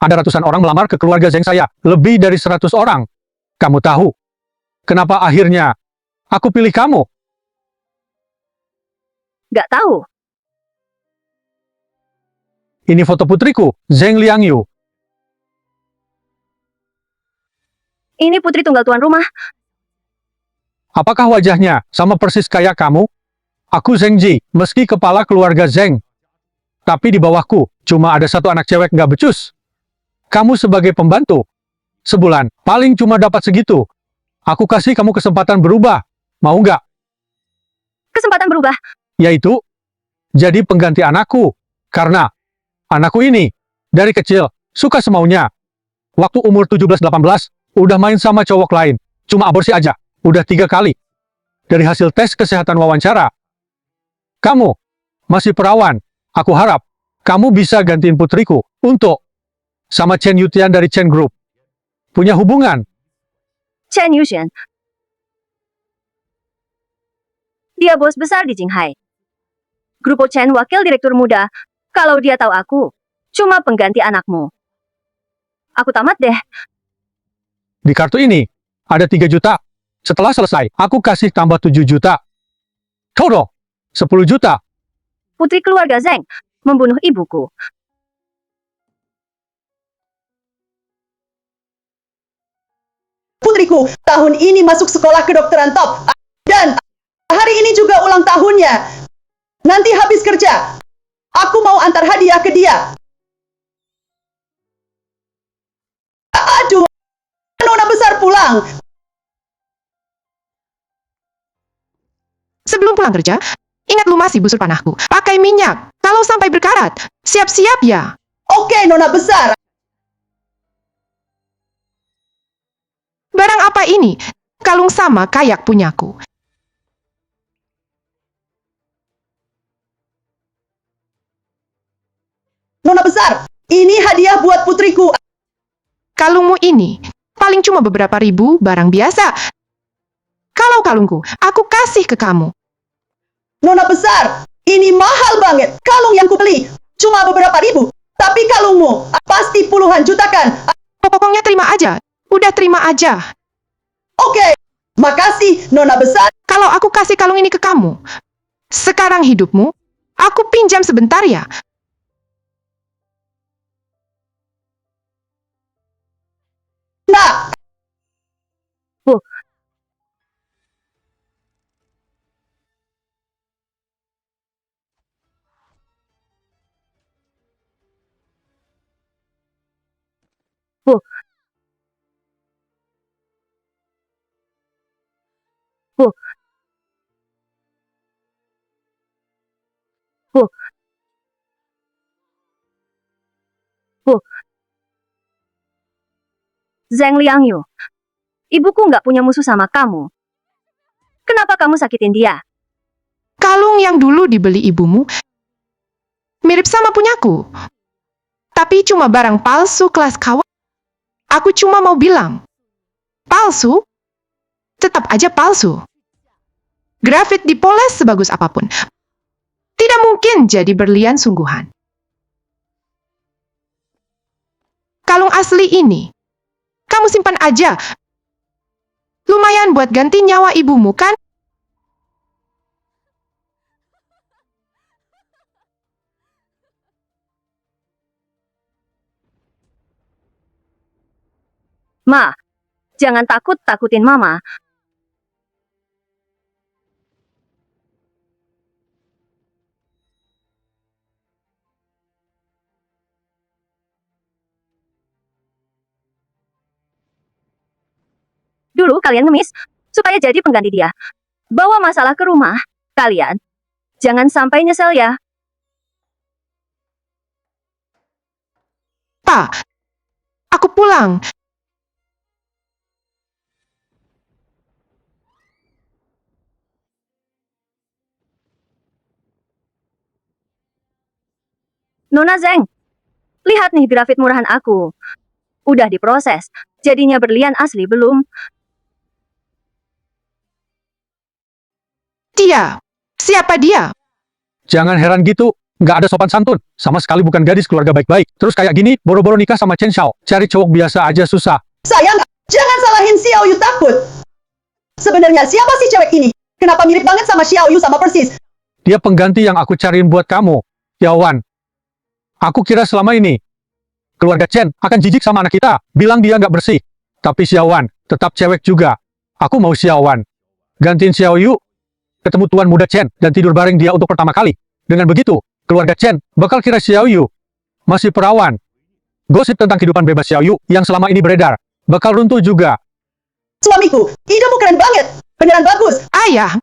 Ada ratusan orang melamar ke keluarga Zheng saya. Lebih dari 100 orang. Kamu tahu kenapa akhirnya aku pilih kamu? Gak tahu. Ini foto putriku, Zheng Liangyu. Ini putri tunggal tuan rumah. Apakah wajahnya sama persis kayak kamu? Aku Zheng Ji, meski kepala keluarga Zheng. Tapi di bawahku, cuma ada satu anak cewek nggak becus. Kamu sebagai pembantu. Sebulan, paling cuma dapat segitu. Aku kasih kamu kesempatan berubah. Mau nggak? Kesempatan berubah. Yaitu, jadi pengganti anakku. Karena, anakku ini, dari kecil, suka semaunya. Waktu umur 17-18, udah main sama cowok lain. Cuma aborsi aja. Udah 3 kali. Dari hasil tes kesehatan wawancara. Kamu, masih perawan. Aku harap, kamu bisa gantiin putriku. Untuk, sama Chen Yutian dari Chen Group. Punya hubungan. Chen Yushen. Dia bos besar di Jinghai. Grupo Chen wakil direktur muda. Kalau dia tahu aku, cuma pengganti anakmu. Aku tamat deh. Di kartu ini, ada 3 juta. Setelah selesai, aku kasih tambah 7 juta. Total, 10 juta. Putri keluarga Zheng membunuh ibuku. Putriku tahun ini masuk sekolah kedokteran top. Dan hari ini juga ulang tahunnya. Nanti habis kerja, aku mau antar hadiah ke dia. Aduh, nona besar pulang. Sebelum pulang kerja, ingat lumasi busur panahku. Pakai minyak. Kalau sampai berkarat, siap-siap ya. Oke, nona besar. Barang apa ini? Kalung sama kayak punyaku. Nona besar, ini hadiah buat putriku. Kalungmu ini paling cuma beberapa ribu barang biasa. Kalau kalungku, aku kasih ke kamu. Nona besar, ini mahal banget. Kalung yang kubeli cuma beberapa ribu. Tapi kalungmu pasti puluhan juta kan? Pokoknya terima aja. Udah terima aja. Oke, makasih nona besar. Kalau aku kasih kalung ini ke kamu, sekarang hidupmu, aku pinjam sebentar ya. Nah, Bu, bu, bu, bu, bu. Zheng Liangyu. Ibuku nggak punya musuh sama kamu. Kenapa kamu sakitin dia? Kalung yang dulu dibeli ibumu mirip sama punyaku. Tapi cuma barang palsu kelas kawan. Aku cuma mau bilang, palsu, tetap aja palsu. Grafit dipoles sebagus apapun. Tidak mungkin jadi berlian sungguhan. Kalung asli ini, kamu simpan aja. Lumayan buat ganti nyawa ibumu, kan? Ma, jangan takut-takutin Mama. Dulu kalian ngemis, supaya jadi pengganti dia. Bawa masalah ke rumah, kalian. Jangan sampai nyesel ya. Pak, aku pulang. Nona Zheng, lihat nih grafit murahan aku. Udah diproses, jadinya berlian asli belum? Dia, siapa dia? Jangan heran gitu. Nggak ada sopan santun, sama sekali bukan gadis keluarga baik-baik. Terus kayak gini, boro-boro nikah sama Chen Xiao. Cari cowok biasa aja susah. Sayang, jangan salahin Xiao Yu takut. Sebenarnya siapa sih cewek ini? Kenapa mirip banget sama Xiao Yu sama persis? Dia pengganti yang aku cariin buat kamu, Yawan. Aku kira selama ini, keluarga Chen akan jijik sama anak kita, bilang dia nggak bersih. Tapi Xiaowan tetap cewek juga. Aku mau Xiaowan. Gantiin Xiao Yu, ketemu tuan muda Chen, dan tidur bareng dia untuk pertama kali. Dengan begitu, keluarga Chen bakal kira Xiao Yu masih perawan. Gosip tentang kehidupan bebas Xiao Yu yang selama ini beredar, bakal runtuh juga. Suamiku, idemu keren banget. Beneran bagus. Ayah,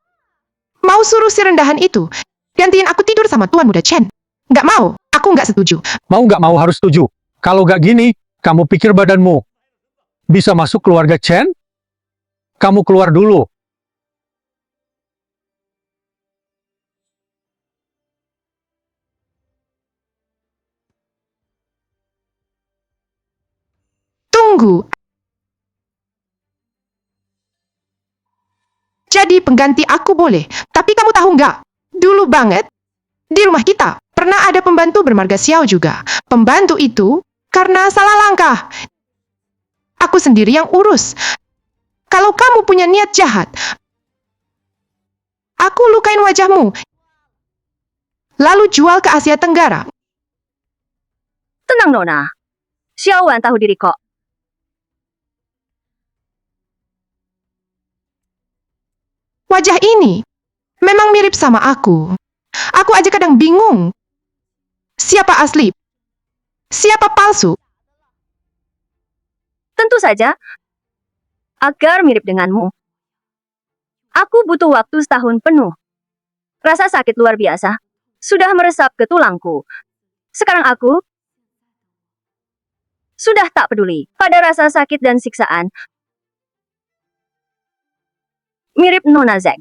mau suruh si rendahan itu gantiin aku tidur sama tuan muda Chen. Nggak mau, aku nggak setuju. Mau nggak mau harus setuju. Kalau nggak gini, kamu pikir badanmu bisa masuk keluarga Chen? Kamu keluar dulu. Tunggu. Jadi pengganti aku boleh, tapi kamu tahu nggak? Dulu banget, di rumah kita pernah ada pembantu bermarga Xiao juga. Pembantu itu karena salah langkah. Aku sendiri yang urus. Kalau kamu punya niat jahat, aku lukain wajahmu, lalu jual ke Asia Tenggara. Tenang Nona. Xiaowan tahu diri kok. Wajah ini memang mirip sama aku. Aku aja kadang bingung. Siapa asli? Siapa palsu? Tentu saja, agar mirip denganmu. Aku butuh waktu setahun penuh. Rasa sakit luar biasa sudah meresap ke tulangku. Sekarang aku sudah tak peduli pada rasa sakit dan siksaan. Mirip Nona Zeng.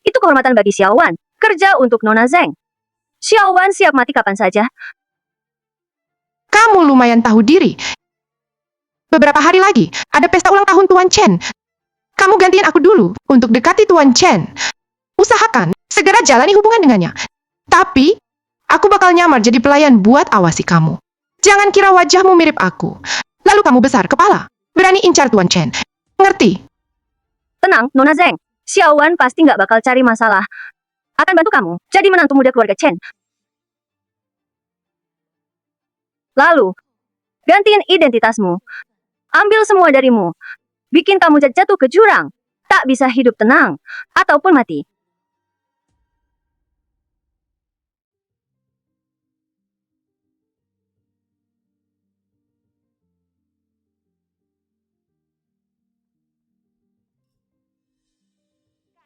Itu kehormatan bagi Xiaowan. Kerja untuk Nona Zeng. Xiaowan siap mati kapan saja. Kamu lumayan tahu diri. Beberapa hari lagi, ada pesta ulang tahun Tuan Chen. Kamu gantiin aku dulu untuk dekati Tuan Chen. Usahakan segera jalani hubungan dengannya. Tapi, aku bakal nyamar jadi pelayan buat awasi kamu. Jangan kira wajahmu mirip aku. Lalu kamu besar kepala. Berani incar Tuan Chen. Ngerti? Tenang, Nona Zeng. Xiaowan pasti nggak bakal cari masalah. Akan bantu kamu jadi menantu muda keluarga Chen. Lalu, gantiin identitasmu. Ambil semua darimu. Bikin kamu jatuh ke jurang. Tak bisa hidup tenang. Ataupun mati.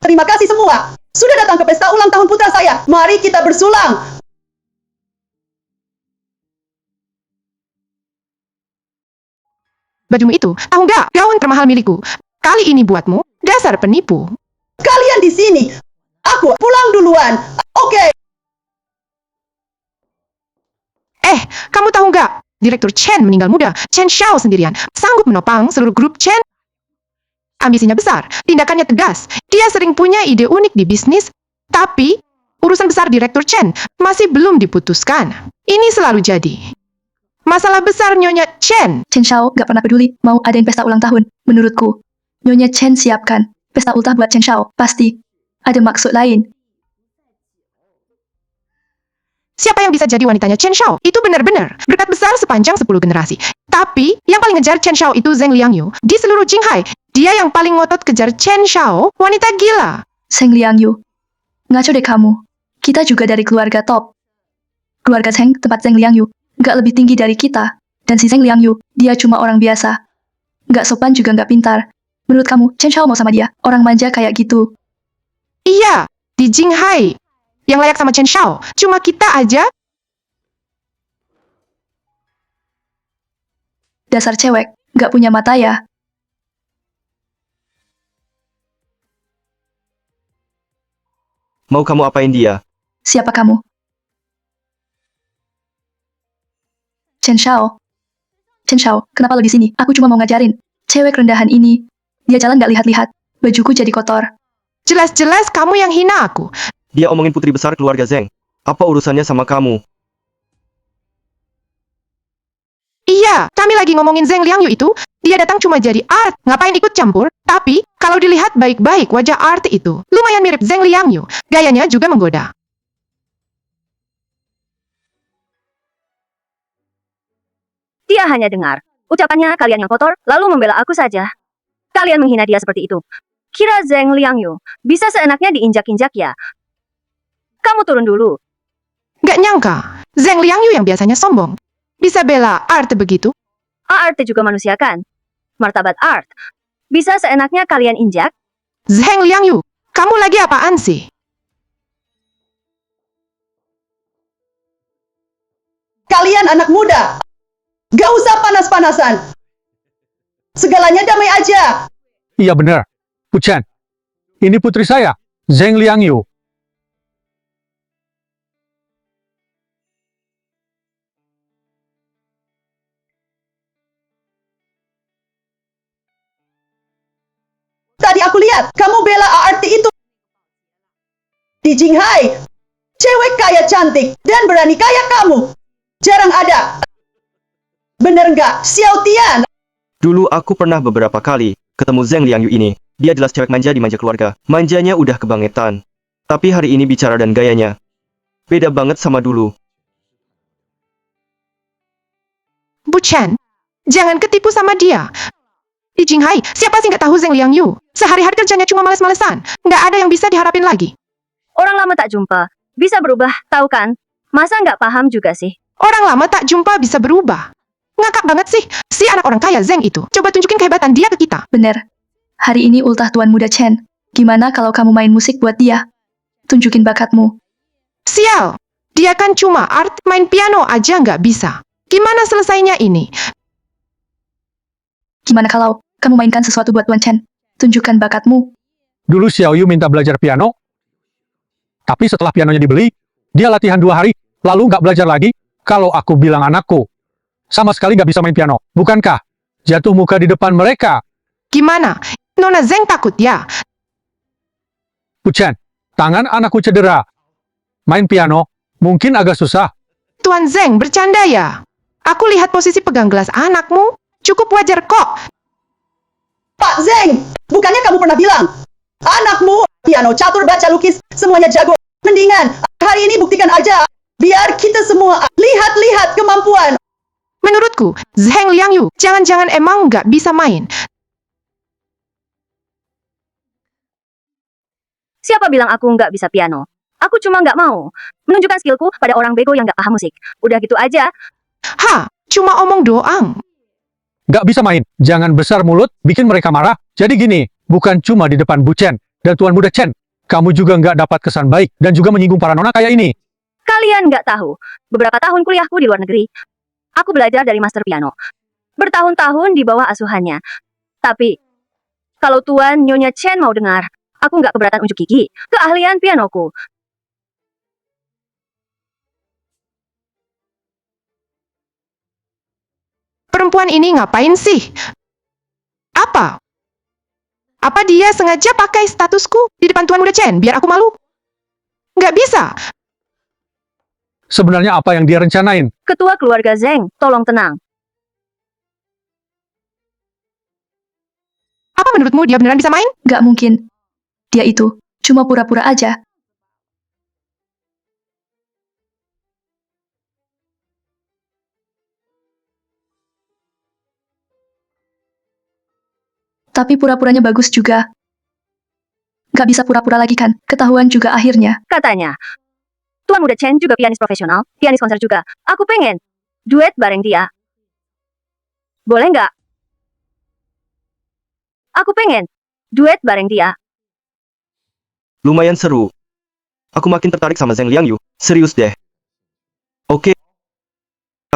Terima kasih semua. Sudah datang ke pesta ulang tahun putra saya. Mari kita bersulang. Bajumu itu, tahu nggak? Gaun termahal milikku. Kali ini buatmu, dasar penipu. Kalian di sini. Aku pulang duluan. Oke. Kamu tahu nggak? Direktur Chen meninggal muda. Chen Xiao sendirian sanggup menopang seluruh grup Chen. Ambisinya besar, tindakannya tegas. Dia sering punya ide unik di bisnis, tapi urusan besar Direktur Chen masih belum diputuskan. Ini selalu jadi masalah besar Nyonya Chen. Chen Xiao gak pernah peduli mau adain pesta ulang tahun. Menurutku, Nyonya Chen siapkan pesta ultah buat Chen Xiao. Pasti ada maksud lain. Siapa yang bisa jadi wanitanya Chen Xiao? Itu benar-benar berkat besar sepanjang 10 generasi. Tapi, yang paling ngejar Chen Xiao itu Zeng Liangyu. Di seluruh Qinghai, dia yang paling ngotot kejar Chen Xiao, wanita gila. Zeng Liangyu. Ngaco deh kamu. Kita juga dari keluarga top. Keluarga Zeng, tempat Zeng Liangyu, gak lebih tinggi dari kita. Dan si Zeng Liangyu, dia cuma orang biasa. Gak sopan juga gak pintar. Menurut kamu, Chen Xiao mau sama dia? Orang manja kayak gitu. Iya, di Qinghai. Yang layak sama Chen Xiao, cuma kita aja. Dasar cewek, gak punya mata ya. Mau kamu apain dia? Siapa kamu? Chen Xiao. Chen Xiao, kenapa lo di sini? Aku cuma mau ngajarin. Cewek rendahan ini, dia jalan gak lihat-lihat. Bajuku jadi kotor. Jelas-jelas kamu yang hina aku. Dia omongin putri besar keluarga Zeng. Apa urusannya sama kamu? Iya, kami lagi ngomongin Zheng Liangyu itu. Dia datang cuma jadi art, ngapain ikut campur? Tapi, kalau dilihat baik-baik wajah art itu, lumayan mirip Zheng Liangyu. Gayanya juga menggoda. Dia hanya dengar ucapannya kalian yang kotor, lalu membela aku saja. Kalian menghina dia seperti itu. Kira Zheng Liangyu bisa seenaknya diinjak-injak ya? Kamu turun dulu. Gak nyangka, Zheng Liangyu yang biasanya sombong. Bisa bela art begitu? Art juga manusia kan? Martabat art. Bisa seenaknya kalian injak? Zheng Liangyu, kamu lagi apaan sih? Kalian anak muda, gak usah panas-panasan. Segalanya damai aja. Iya benar. Puchen, ini putri saya, Zheng Liangyu. Tadi aku lihat kamu bela ART itu di Jinghai. Cewek kaya cantik dan berani kayak kamu. Jarang ada. Bener nggak, Xiao Tian? Dulu aku pernah beberapa kali ketemu Zheng Liangyu ini. Dia jelas cewek manja di manja keluarga. Manjanya udah kebangetan. Tapi hari ini bicara dan gayanya beda banget sama dulu. Bu Chen, jangan ketipu sama dia. Di Jinghai, siapa sih nggak tahu Zheng Liangyu? Sehari-hari kerjanya cuma males-malesan. Nggak ada yang bisa diharapin lagi. Orang lama tak jumpa. Bisa berubah, tahu kan? Masa nggak paham juga sih? Orang lama tak jumpa bisa berubah. Ngakak banget sih, si anak orang kaya Zheng itu. Coba tunjukin kehebatan dia ke kita. Bener. Hari ini ultah Tuan Muda Chen. Gimana kalau kamu main musik buat dia? Tunjukin bakatmu. Sial, dia kan cuma art, main piano aja nggak bisa. Gimana selesainya ini? Gimana kalau kamu mainkan sesuatu buat Tuan Chen? Tunjukkan bakatmu. Dulu Xiao Yu minta belajar piano, tapi setelah pianonya dibeli, dia latihan 2 hari, lalu nggak belajar lagi. Kalau aku bilang anakku, sama sekali nggak bisa main piano, bukankah? Jatuh muka di depan mereka. Gimana? Nona Zheng takut ya? Puchen, tangan anakku cedera. Main piano, mungkin agak susah. Tuan Zheng bercanda ya? Aku lihat posisi pegang gelas anakmu. Cukup wajar kok. Pak Zheng, bukannya kamu pernah bilang anakmu piano, catur, baca, lukis, semuanya jago. Mendingan hari ini buktikan aja, biar kita semua lihat-lihat kemampuan. Menurutku, Zheng Liangyu jangan-jangan emang nggak bisa main. Siapa bilang aku nggak bisa piano? Aku cuma nggak mau menunjukkan skillku pada orang bego yang nggak paham musik. Udah gitu aja. Ha, cuma omong doang. Nggak bisa main, jangan besar mulut, bikin mereka marah. Jadi gini, bukan cuma di depan Bu Chen dan Tuan Muda Chen, kamu juga nggak dapat kesan baik dan juga menyinggung para nona kayak ini. Kalian nggak tahu, beberapa tahun kuliahku di luar negeri, aku belajar dari master piano. Bertahun-tahun di bawah asuhannya. Tapi, kalau Tuan Nyonya Chen mau dengar, aku nggak keberatan unjuk gigi, keahlian pianoku. Perempuan ini ngapain sih? Apa? Apa dia sengaja pakai statusku di depan Tuan Muda Chen biar aku malu? Nggak bisa. Sebenarnya apa yang dia rencanain? Ketua keluarga Zheng, tolong tenang. Apa menurutmu dia beneran bisa main? Nggak mungkin. Dia itu cuma pura-pura aja. Tapi pura-puranya bagus juga. Nggak bisa pura-pura lagi kan? Ketahuan juga akhirnya. Katanya, Tuan Muda Chen juga pianis profesional, pianis konser juga. Aku pengen duet bareng dia. Boleh nggak? Aku pengen duet bareng dia. Lumayan seru. Aku makin tertarik sama Zheng Liangyu. Serius deh. Oke.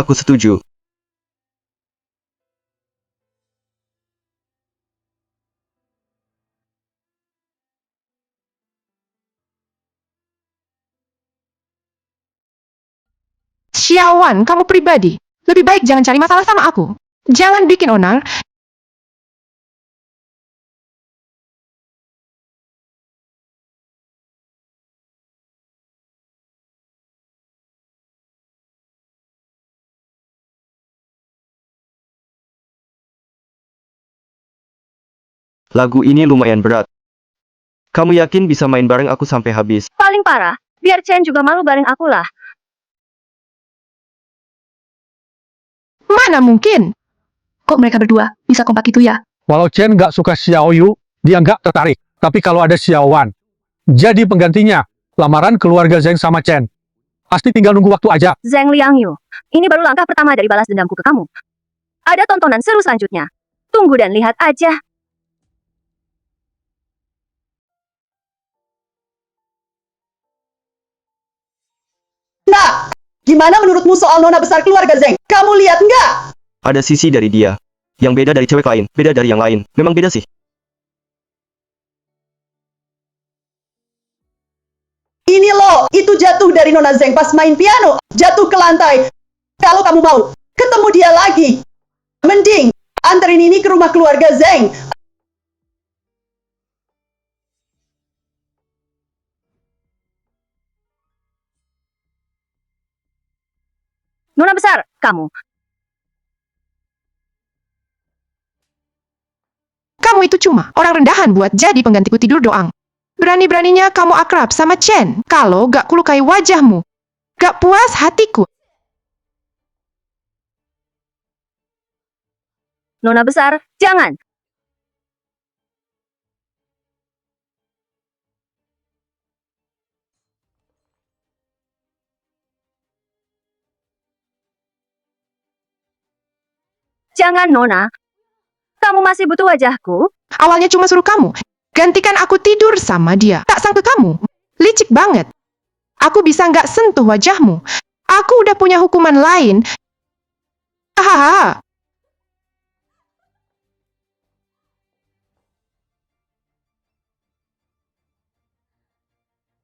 Aku setuju. Xiaowan, kamu pribadi. Lebih baik jangan cari masalah sama aku. Jangan bikin onar. Lagu ini lumayan berat. Kamu yakin bisa main bareng aku sampai habis? Paling parah, biar Chen juga malu bareng aku lah. Mana mungkin? Kok mereka berdua bisa kompak itu ya? Walau Chen nggak suka Xiao Yu, dia nggak tertarik. Tapi kalau ada Xiao Wan, jadi penggantinya, lamaran keluarga Zheng sama Chen. Pasti tinggal nunggu waktu aja. Zheng Liangyu, ini baru langkah pertama dari balas dendamku ke kamu. Ada tontonan seru selanjutnya. Tunggu dan lihat aja. Nah, gimana menurutmu soal nona besar keluarga Zheng? Kamu lihat nggak? Ada sisi dari dia yang beda dari cewek lain, beda dari yang lain. Memang beda sih. Ini loh, itu jatuh dari nona Zheng pas main piano. Jatuh ke lantai. Kalau kamu mau ketemu dia lagi, mending anterin ini ke rumah keluarga Zheng. Nona besar, kamu. Kamu itu cuma orang rendahan buat jadi penggantiku tidur doang. Berani-beraninya kamu akrab sama Chen. Kalau gak kulukai wajahmu, gak puas hatiku. Nona besar, jangan. Jangan, Nona. Kamu masih butuh wajahku? Awalnya cuma suruh kamu gantikan aku tidur sama dia. Tak sangka kamu licik banget. Aku bisa nggak sentuh wajahmu. Aku udah punya hukuman lain. Hahaha.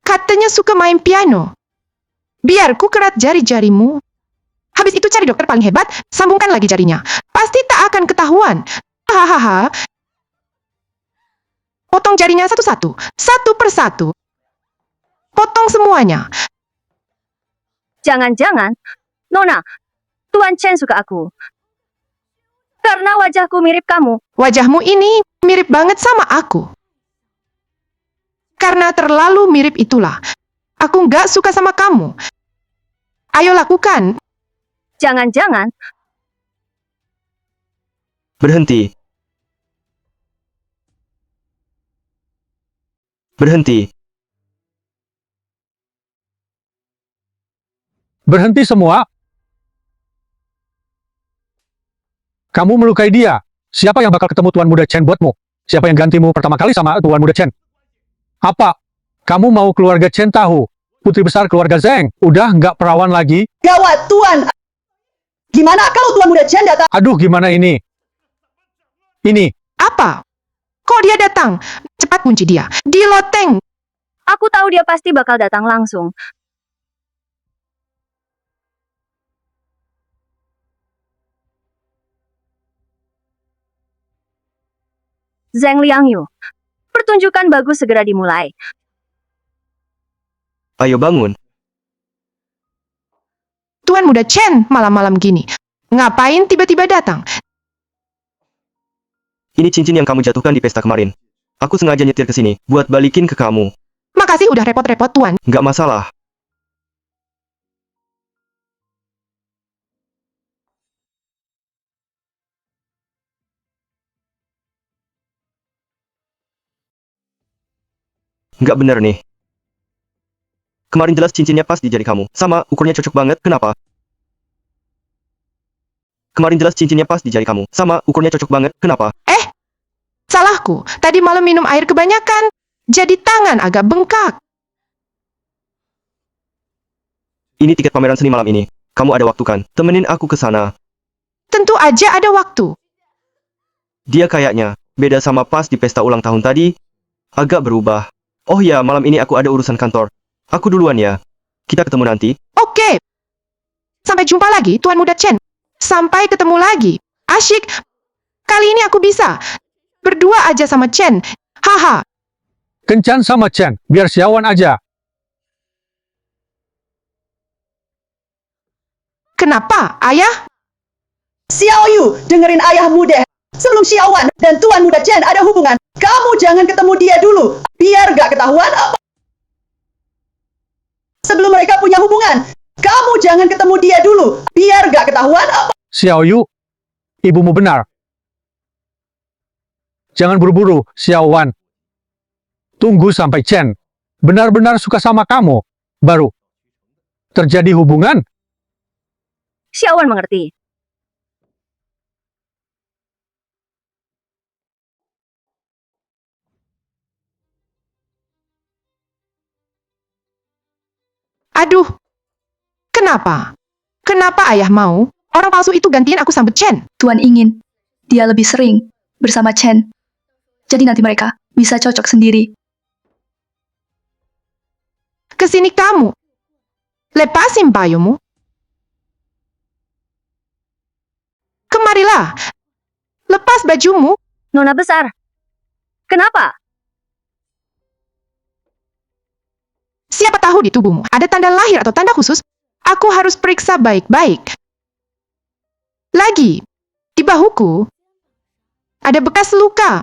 Katanya suka main piano. Biar ku kerat jari-jarimu. Habis itu cari dokter paling hebat, sambungkan lagi jarinya. Pasti tak akan ketahuan. Hahaha. Potong jarinya satu-satu, satu persatu. Potong semuanya. Jangan-jangan, Nona, Tuan Chen suka aku. Karena wajahku mirip kamu. Wajahmu ini mirip banget sama aku. Karena terlalu mirip itulah. Aku nggak suka sama kamu. Ayo lakukan. Jangan-jangan, Berhenti. Berhenti. Berhenti semua. Kamu melukai dia. Siapa yang bakal ketemu Tuan Muda Chen buatmu? Siapa yang gantimu pertama kali sama Tuan Muda Chen? Apa? Kamu mau keluarga Chen tahu? Putri besar keluarga Zheng udah nggak perawan lagi? Gawat, Tuan. Gimana kalau Tuan Muda Chen datang? Aduh, gimana ini? Ini, Apa? Kok dia datang? Cepat kunci dia. Di loteng. aku tahu dia pasti bakal datang langsung. Zheng Liangyu, pertunjukan bagus segera dimulai. Ayo bangun. Tuan Muda Chen malam-malam gini. Ngapain tiba-tiba datang? Ini cincin yang kamu jatuhkan di pesta kemarin. Aku sengaja nyetir ke sini buat balikin ke kamu. Makasih udah repot-repot, Tuan. Nggak masalah. Nggak bener nih. Kemarin jelas cincinnya pas di jari kamu. Sama, ukurnya cocok banget. Kenapa? Kemarin jelas cincinnya pas di jari kamu. Sama, ukurnya cocok banget. Kenapa? Salahku. Tadi malam minum air kebanyakan. Jadi tangan agak bengkak. Ini tiket pameran seni malam ini. Kamu ada waktu kan? Temenin aku ke sana. Tentu aja ada waktu. Dia kayaknya beda sama pas di pesta ulang tahun tadi. Agak berubah. Oh ya, malam ini aku ada urusan kantor. Aku duluan ya. Kita ketemu nanti. Oke. Sampai jumpa lagi, Tuan Muda Chen. Sampai ketemu lagi. Asyik. Kali ini aku bisa. Berdua aja sama Chen. Haha. kencan sama Chen, biar Xiaowan aja. Kenapa, ayah? Xiao Yu, dengerin ayahmu deh. Sebelum Xiao Wan dan Tuan Muda Chen ada hubungan, Kamu jangan ketemu dia dulu, biar gak ketahuan apa. Sebelum mereka punya hubungan, kamu jangan ketemu dia dulu, biar gak ketahuan apa. Xiao Yu, ibumu benar. Jangan buru-buru, Xiao Wan. Tunggu sampai Chen benar-benar suka sama kamu, baru terjadi hubungan. Xiaowan mengerti. Aduh, kenapa? Kenapa ayah mau orang palsu itu gantiin aku sambut Chen? Tuan ingin dia lebih sering bersama Chen. Jadi nanti mereka bisa cocok sendiri. Kesini kamu. Lepasin payungmu. Kemarilah. Lepas bajumu. Nona besar. Kenapa? Siapa tahu di tubuhmu ada tanda lahir atau tanda khusus. Aku harus periksa baik-baik. Lagi, di bahuku ada bekas luka.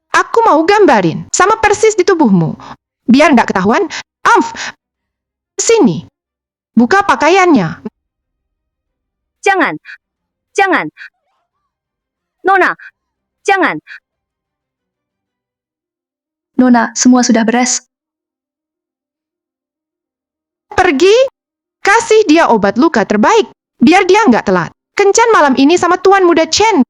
Aku mau gambarin sama persis di tubuhmu. Biar nggak ketahuan. Sini. Buka pakaiannya. Jangan. Jangan. Nona, jangan. Nona, semua sudah beres. Pergi. Kasih dia obat luka terbaik. Biar dia nggak telat. Kencan malam ini sama Tuan Muda Chen.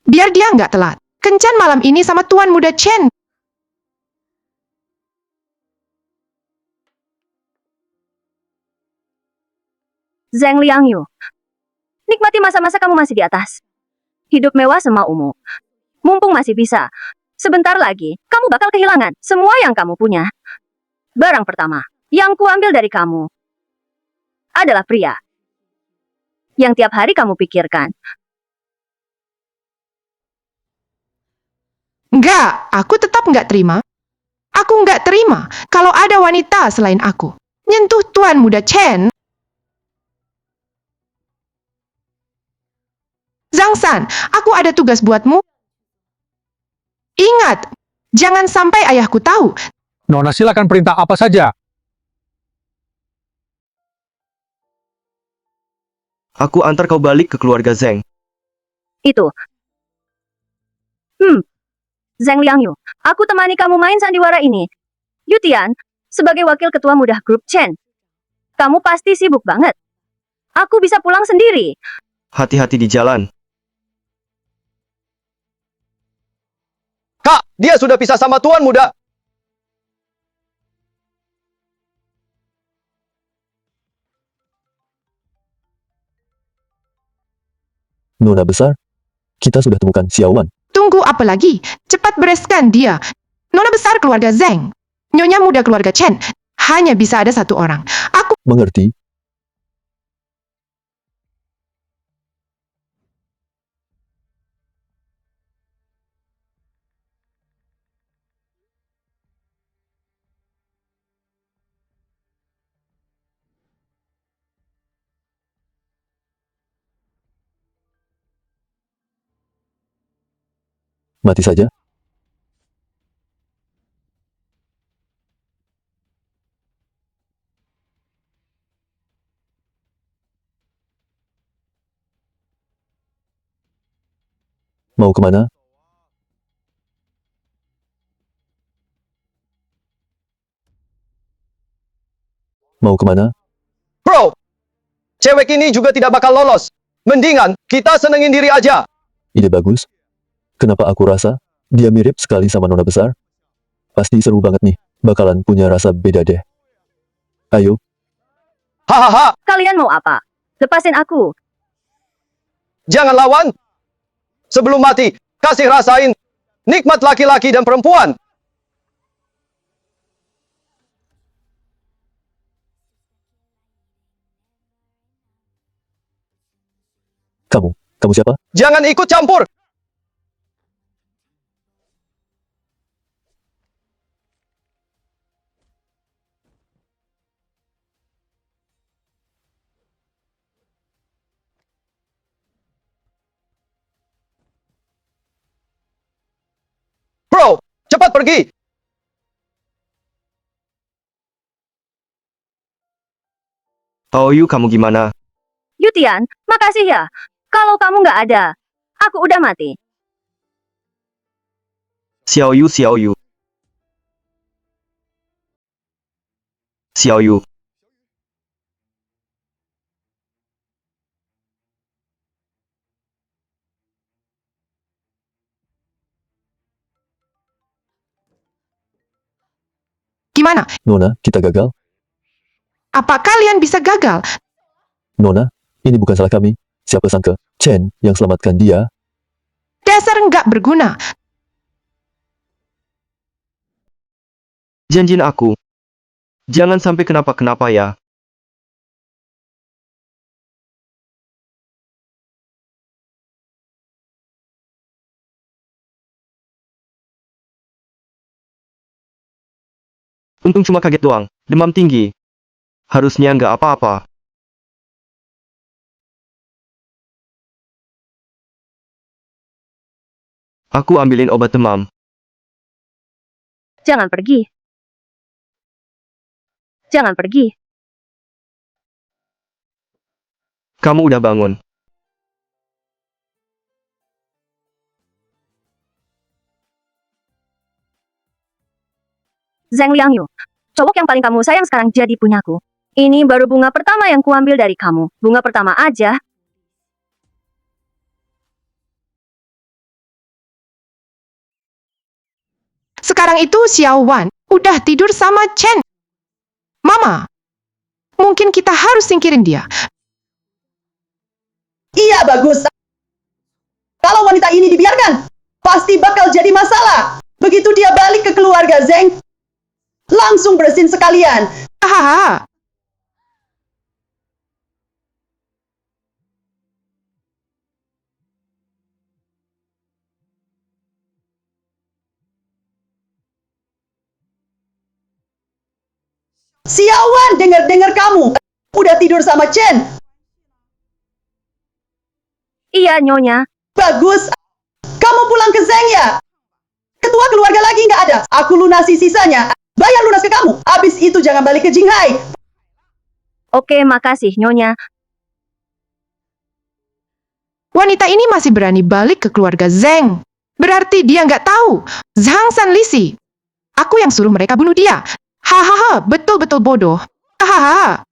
Biar dia nggak telat. Kencan malam ini sama Tuan Muda Chen. Zheng Liangyu. Nikmati masa-masa kamu masih di atas. Hidup mewah semaumu. Mumpung masih bisa. Sebentar lagi, kamu bakal kehilangan semua yang kamu punya. Barang pertama yang kuambil dari kamu adalah pria yang tiap hari kamu pikirkan. Nggak, aku tetap nggak terima. Aku nggak terima kalau ada wanita selain aku nyentuh Tuan Muda Chen. Zhang San, aku ada tugas buatmu. Ingat, jangan sampai ayahku tahu. Nona silakan perintah apa saja. Aku antar kau balik ke keluarga Zheng. Itu. Zheng Liangyu, aku temani kamu main sandiwara ini. Yutian, sebagai wakil ketua muda grup Chen. Kamu pasti sibuk banget. Aku bisa pulang sendiri. Hati-hati di jalan. Kak, dia sudah pisah sama Tuan Muda. Nona besar, kita sudah temukan Xiao Wan. Tunggu apa lagi? Cepat bereskan dia. Nona besar keluarga Zheng. Nyonya muda keluarga Chen. Hanya bisa ada satu orang. Aku Mengerti? Mati saja. Mau kemana? Mau kemana? Bro, cewek ini juga tidak bakal lolos. Mendingan kita senengin diri aja. Ide bagus. Kenapa aku rasa dia mirip sekali sama Nona besar? Pasti seru banget nih. Bakalan punya rasa beda deh. Ayo, Hahaha, Kalian mau apa? Lepasin aku. jangan lawan. Sebelum mati, kasih rasain nikmat laki-laki dan perempuan. kamu siapa? Jangan ikut campur. Cepat pergi! Aoyu, kamu gimana? Yutian, makasih ya. Kalau kamu nggak ada, aku udah mati. Xiaoyu, Xiaoyu. Xiaoyu. Gimana? Nona, kita gagal. Apa kalian bisa gagal? Nona, ini bukan salah kami. Siapa sangka Chen yang selamatkan dia. Dasar nggak berguna. Janjin aku. Jangan sampai kenapa-kenapa ya. Untung cuma kaget doang. Demam tinggi. Harusnya nggak apa-apa. Aku ambilin obat demam. Jangan pergi. Jangan pergi. Kamu udah bangun. Zheng Liangyu, cowok yang paling kamu sayang sekarang jadi punyaku. Ini baru bunga pertama yang kuambil dari kamu. Bunga pertama aja. Sekarang itu Xiao Wan udah tidur sama Chen. Mama, mungkin kita harus singkirin dia. Iya, bagus. Kalau wanita ini dibiarkan, pasti bakal jadi masalah. Begitu dia balik ke keluarga Zeng, langsung bersin sekalian. Hahaha. Xiaowan, dengar-dengar kamu udah tidur sama Chen. Iya, Nyonya. Bagus. Kamu pulang ke Zeng ya. Ketua keluarga lagi nggak ada. Aku lunasi sisanya. Bayar lunas ke kamu. Abis itu jangan balik ke Jinghai. Oke, makasih, Nyonya. Wanita ini masih berani balik ke keluarga Zeng. Berarti dia nggak tahu. Zhang Sanlisi. Aku yang suruh mereka bunuh dia. Hahaha, betul-betul bodoh. Hahaha.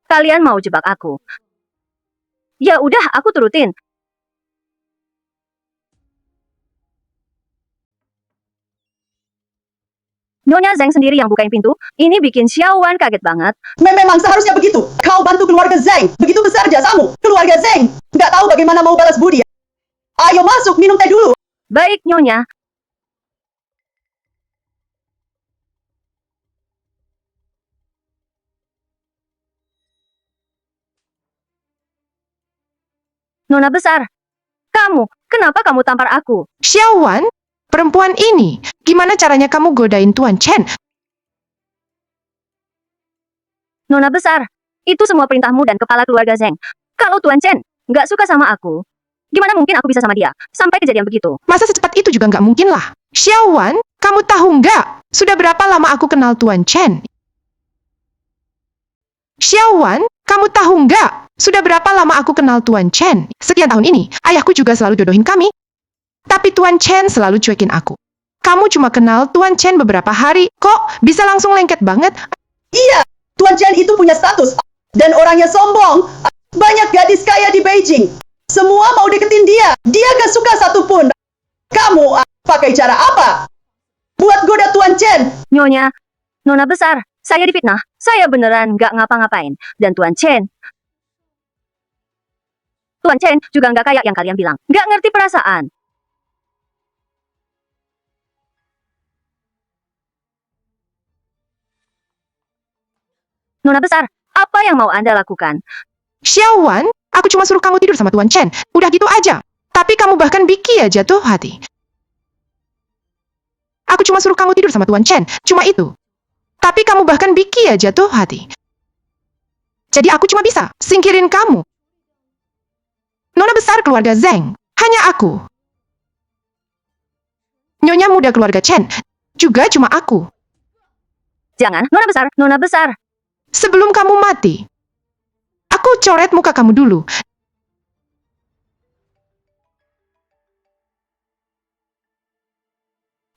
Kalian mau jebak aku. Ya udah, aku turutin. Nyonya Zeng sendiri yang bukain pintu. Ini bikin Xiao Wan kaget banget. Memang seharusnya begitu. Kau bantu keluarga Zeng. Begitu besar jasamu. Keluarga Zeng nggak tahu bagaimana mau balas budi. Ayo masuk, minum teh dulu. Baik, Nyonya. Nona besar. Kenapa kamu tampar aku? Xiao Wan, perempuan ini, gimana caranya kamu godain Tuan Chen? Nona besar, itu semua perintahmu dan kepala keluarga Zeng. Kalau Tuan Chen nggak suka sama aku, gimana mungkin aku bisa sama dia? Sampai kejadian begitu. Masa secepat itu juga nggak mungkin lah. Xiao Wan, kamu tahu nggak? Sudah berapa lama aku kenal Tuan Chen? Xiao Wan, kamu tahu nggak? Sudah berapa lama aku kenal Tuan Chen? Sekian tahun ini, ayahku juga selalu jodohin kami. Tapi Tuan Chen selalu cuekin aku. Kamu cuma kenal Tuan Chen beberapa hari, kok bisa langsung lengket banget? Iya, Tuan Chen itu punya status. Dan orangnya sombong. Banyak gadis kaya di Beijing. Semua mau deketin dia. Dia gak suka satupun. Kamu pakai cara apa? Buat goda Tuan Chen. Nyonya, Nona besar, saya difitnah. Saya beneran nggak ngapa-ngapain. Dan Tuan Chen juga nggak kayak yang kalian bilang. Nggak ngerti perasaan. Nona besar, apa yang mau Anda lakukan? Xiao Wan, aku cuma suruh kamu tidur sama Tuan Chen. Udah gitu aja. Tapi kamu bahkan Biki ya jatuh hati. Aku cuma suruh kamu tidur sama Tuan Chen. Cuma itu. Tapi kamu bahkan Biki ya jatuh hati. Jadi aku cuma bisa singkirin kamu. Nona besar keluarga Zeng. Hanya aku. Nyonya muda keluarga Chen. Juga cuma aku. Jangan, Nona besar, Nona besar. Sebelum kamu mati, aku coret muka kamu dulu.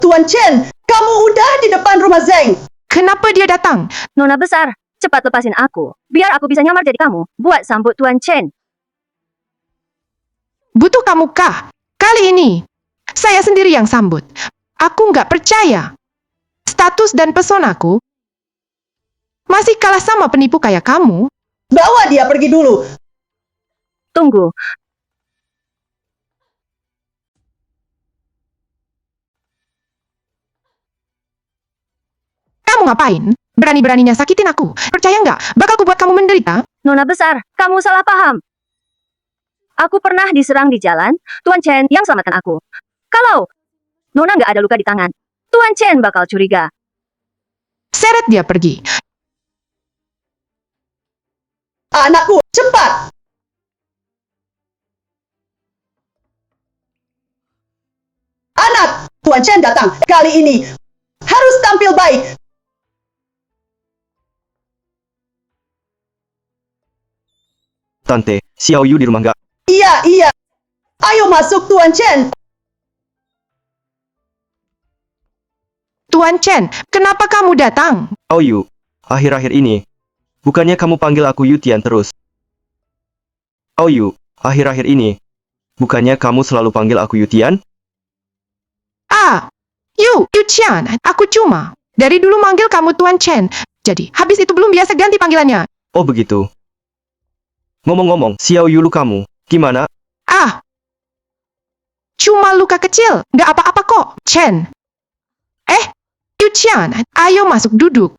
Tuan Chen, kamu udah di depan rumah Zeng. Kenapa dia datang? Nona besar, cepat lepasin aku. Biar aku bisa nyamar jadi kamu. Buat sambut Tuan Chen. Butuh kamu kah? Kali ini, saya sendiri yang sambut. Aku nggak percaya. Status dan pesonaku masih kalah sama penipu kayak kamu. Bawa dia pergi dulu. Tunggu. Kamu ngapain? Berani-beraninya sakitin aku. Percaya nggak? Bakal kubuat kamu menderita. Nona besar, kamu salah paham. Aku pernah diserang di jalan, Tuan Chen yang selamatkan aku. Kalau Nona nggak ada luka di tangan, Tuan Chen bakal curiga. Seret dia pergi. Anakku, cepat. Anak, Tuan Chen datang. Kali ini harus tampil baik. Tante, Xiao Yu di rumah nggak? Iya. Ayo masuk Tuan Chen. Tuan Chen, kenapa kamu datang? Oh Yu, akhir-akhir ini, bukannya kamu panggil aku Yu Tian terus? Oh Yu, akhir-akhir ini, bukannya kamu selalu panggil aku Yu Tian? Ah, Yu Qian, aku cuma dari dulu manggil kamu Tuan Chen. Jadi, habis itu belum biasa ganti panggilannya. Oh begitu. Ngomong-ngomong, Xiao Yu kamu, gimana? Ah, cuma luka kecil, nggak apa-apa kok, Chen. Yu Qian, ayo masuk duduk.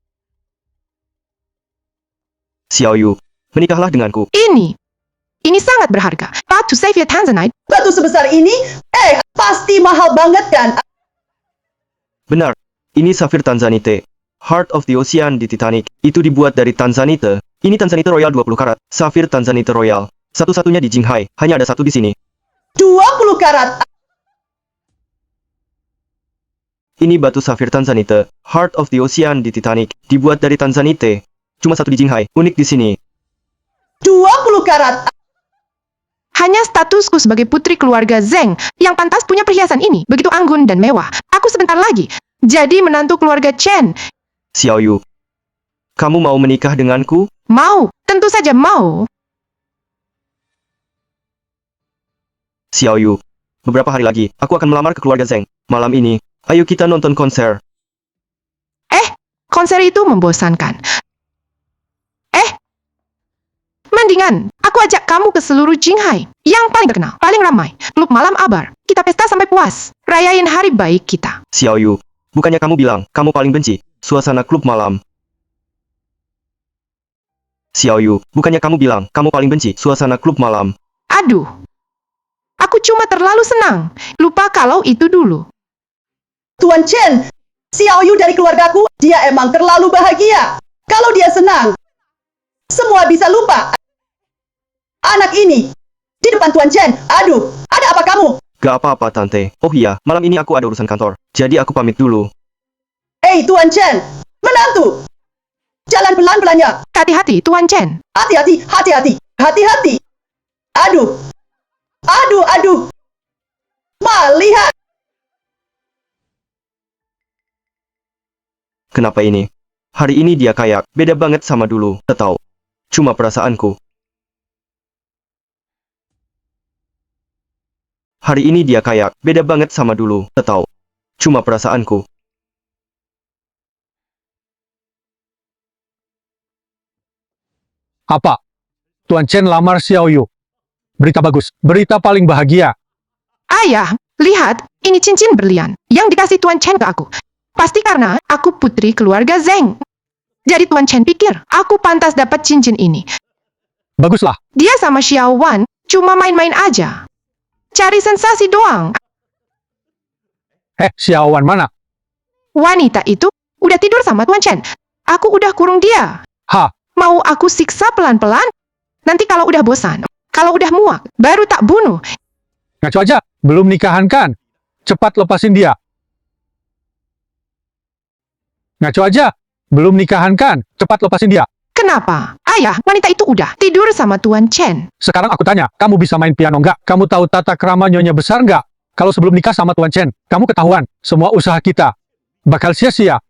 Xiao Yu, menikahlah denganku. Ini sangat berharga. Batu Saphir Tanzanite. Batu sebesar ini? Pasti mahal banget kan? Benar, ini safir Tanzanite. Heart of the Ocean di Titanic. Itu dibuat dari Tanzanite. Ini Tanzanite Royal 20 karat. Safir Tanzanite Royal. Satu-satunya di Jinghai. Hanya ada satu di sini. 20 karat. Ini batu safir Tanzanite. Heart of the Ocean di Titanic. Dibuat dari Tanzanite. Cuma satu di Jinghai. Unik di sini. 20 karat. Hanya statusku sebagai putri keluarga Zeng yang pantas punya perhiasan ini. Begitu anggun dan mewah. Aku sebentar lagi jadi menantu keluarga Chen. Xiao Yu, kamu mau menikah denganku? Mau, tentu saja mau. Xiao Yu, beberapa hari lagi, aku akan melamar ke keluarga Zeng. Malam ini, ayo kita nonton konser. Konser itu membosankan. Mendingan, aku ajak kamu ke seluruh Jinghai. Yang paling terkenal, paling ramai. Klub malam Abar. Kita pesta sampai puas. Rayain hari baik kita. Xiao Yu, bukannya kamu bilang, kamu paling benci suasana klub malam? Xiao Yu, bukannya kamu bilang, kamu paling benci suasana klub malam? Aduh. Aku cuma terlalu senang. Lupa kalau itu dulu. Tuan Chen, Xiao Yu dari keluargaku, dia emang terlalu bahagia. Kalau dia senang, semua bisa lupa. Anak ini, di depan Tuan Chen, aduh, ada apa kamu? Gak apa-apa tante. Oh iya, malam ini aku ada urusan kantor. Jadi aku pamit dulu. Tuan Chen, menantu. Jalan pelan-pelan ya. Hati-hati, Tuan Chen. Hati-hati, hati-hati, hati-hati. Aduh. Ma, lihat. Kenapa ini? Hari ini dia kayak, beda banget sama dulu. Tahu. Cuma perasaanku. Hari ini dia kayak, beda banget sama dulu. Tahu. Cuma perasaanku. Apa? Tuan Chen lamar Xiao Yu. Berita bagus. Berita paling bahagia. Ayah, lihat, ini cincin berlian yang dikasih Tuan Chen ke aku. Pasti karena aku putri keluarga Zeng. Jadi Tuan Chen pikir, aku pantas dapat cincin ini. Baguslah. Dia sama Xiao Wan cuma main-main aja. Cari sensasi doang. Xiao Wan mana? Wanita itu udah tidur sama Tuan Chen. Aku udah kurung dia. Ha, Mau aku siksa pelan-pelan? Nanti kalau udah bosan, kalau udah muak, baru tak bunuh. Ngaco aja, belum nikahan kan? Cepat lepasin dia. Ngaco aja, belum nikahan kan? Cepat lepasin dia. Kenapa? Ayah, wanita itu udah tidur sama Tuan Chen. Sekarang aku tanya, kamu bisa main piano nggak? Kamu tahu tata krama nyonya besar nggak? Kalau sebelum nikah sama Tuan Chen, kamu ketahuan, semua usaha kita bakal sia-sia.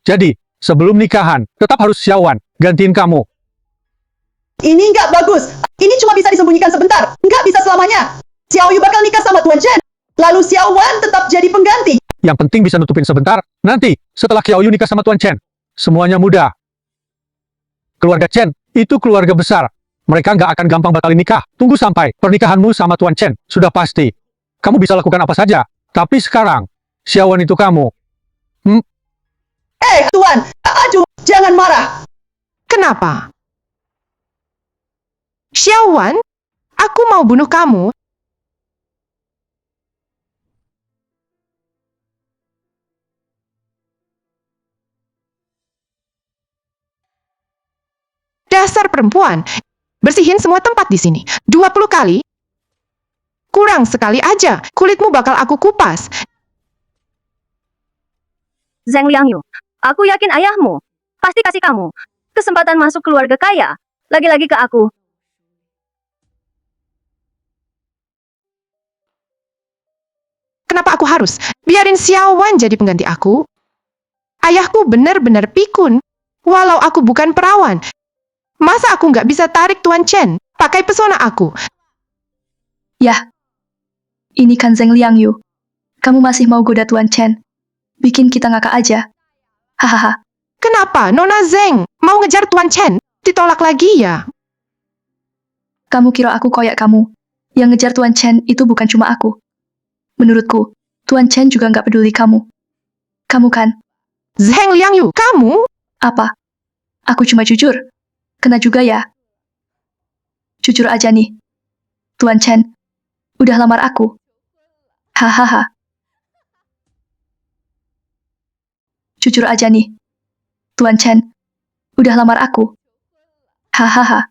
Jadi, sebelum nikahan, tetap harus Xiaowan gantiin kamu. Ini nggak bagus. Ini cuma bisa disembunyikan sebentar. Nggak bisa selamanya. Xiao Yu bakal nikah sama Tuan Chen. Lalu Xiao Wan tetap jadi pengganti. Yang penting bisa nutupin sebentar. Nanti, setelah Xiao Yu nikah sama Tuan Chen, semuanya mudah. Keluarga Chen itu keluarga besar. Mereka nggak akan gampang batalin nikah. Tunggu sampai pernikahanmu sama Tuan Chen sudah pasti. Kamu bisa lakukan apa saja. Tapi sekarang, Xiaowan itu kamu. Tuan, aduh, jangan marah. Kenapa? Xiaowan, aku mau bunuh kamu. Dasar perempuan, bersihin semua tempat di sini. 20 kali? Kurang sekali aja, kulitmu bakal aku kupas. Zheng Liangyu, aku yakin ayahmu pasti kasih kamu kesempatan masuk keluarga kaya. Lagi-lagi ke aku. Kenapa aku harus biarin Xiaowan jadi pengganti aku? Ayahku benar-benar pikun. Walau aku bukan perawan, masa aku nggak bisa tarik Tuan Chen pakai pesona aku? Yah, ini kan Zheng Liangyu. Kamu masih mau goda Tuan Chen? Bikin kita ngakak aja. Hahaha. Kenapa Nona Zheng mau ngejar Tuan Chen? Ditolak lagi ya? Kamu kira aku koyak kamu? Yang ngejar Tuan Chen itu bukan cuma aku. Menurutku, Tuan Chen juga nggak peduli kamu. Kamu kan? Zheng Liangyu, kamu? Apa? Aku cuma jujur. Kena juga ya? Jujur aja nih. Tuan Chen, udah lamar aku. Hahaha. Jujur aja nih. Tuan Chen, udah lamar aku. Hahaha.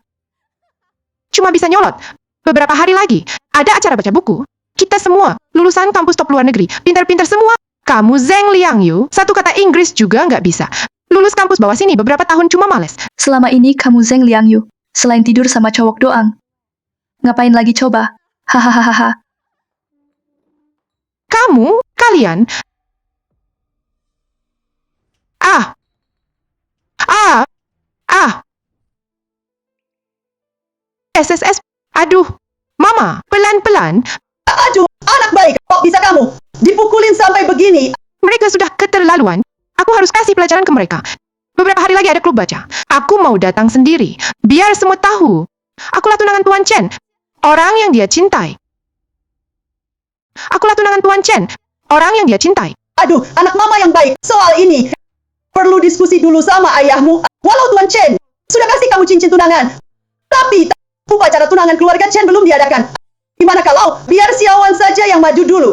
Cuma bisa nyolot. Beberapa hari lagi, ada acara baca buku. Kita semua, lulusan kampus top luar negeri, pintar-pintar semua. Kamu Zheng Liangyu, satu kata Inggris juga nggak bisa. Lulus kampus bawah sini beberapa tahun cuma males. Selama ini kamu Zheng Liangyu, selain tidur sama cowok doang. Ngapain lagi coba? Hahaha. Kamu, kalian... Ah! Ah! Ah! SSS, aduh, Mama, pelan-pelan. Aduh, anak baik, kok bisa kamu dipukulin sampai begini? Mereka sudah keterlaluan. Aku harus kasih pelajaran ke mereka. Beberapa hari lagi ada klub baca. Aku mau datang sendiri, biar semua tahu. Akulah tunangan Tuan Chen, orang yang dia cintai. Akulah tunangan Tuan Chen, orang yang dia cintai. Aduh, anak mama yang baik, soal ini perlu diskusi dulu sama ayahmu. Walau Tuan Chen sudah kasih kamu cincin tunangan, tapi upacara tunangan keluarga Chen belum diadakan. Gimana kalau biar Xiaowan saja yang maju dulu?